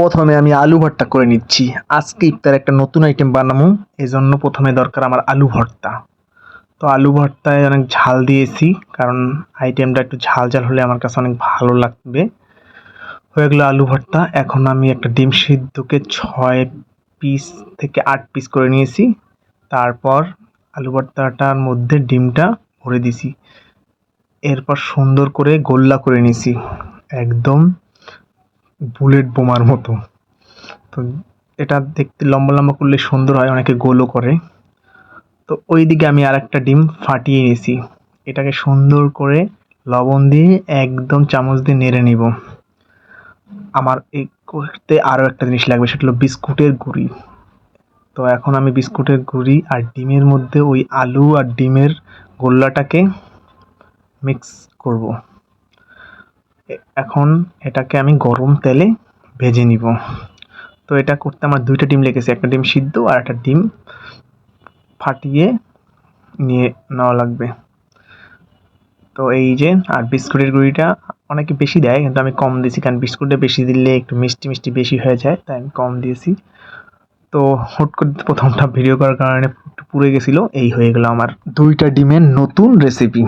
প্রথমে আমি আলু ভর্তা করে নিচ্ছি। আজকে ইফতারে একটা নতুন আইটেম বানাবো, এজন্য প্রথমে দরকার আমার আলু ভর্তা। তো আলু ভর্তায় অনেক ঝাল দিয়েছি, কারণ আইটেমটা একটু ঝাল ঝাল হলে আমার কাছে অনেক ভালো লাগবে। হয়ে গেলো আলু ভর্তা। এখন আমি একটা ডিম সিদ্ধকে 6 পিস থেকে 8 পিস করে নিয়েছি। তারপর আলু ভর্তাটার মধ্যে ডিমটা ভরে দিছি। এরপর সুন্দর করে গোল্লা করে নিছি, একদম বুলেট বোমার মতো। তো এটা দেখতে লম্বা লম্বা করলে সুন্দর হয়, অনেকে গোলও করে। তো ওইদিকে আমি আরেকটা ডিম ফাটিয়ে নিয়েছি। এটাকে সুন্দর করে লবণ দিয়ে একদম চামচ দিয়ে নেড়ে নিব। আমার এই করতে আরও একটা জিনিস লাগবে, সেটা হলো বিস্কুটের গুঁড়ি। তো এখন আমি বিস্কুটের গুঁড়ি আর ডিমের মধ্যে ওই আলু আর ডিমের গোল্লাটাকে মিক্স করব। এখন এটাকে আমি গরম তেলে ভেজে নিব। তো এটা করতে আমার 2টা ডিম লেগেছে, একটা ডিম সিদ্ধ আর একটা ডিম ফাটিয়ে নিয়ে নেওয়া লাগবে। তো এই যে, আর বিস্কুটের গুঁড়িটা অনেকে বেশি দেয়, কিন্তু আমি কম দিয়েছি, কারণ বিস্কুটে বেশি দিলে একটু মিষ্টি মিষ্টি বেশি হয়ে যায়, তাই আমি কম দিয়েছি। তো হুট করে প্রথমটা ভিডিও করার কারণে একটু পুড়ে গেছিলো। এই হয়ে গেল আমার 2টা ডিমের নতুন রেসিপি।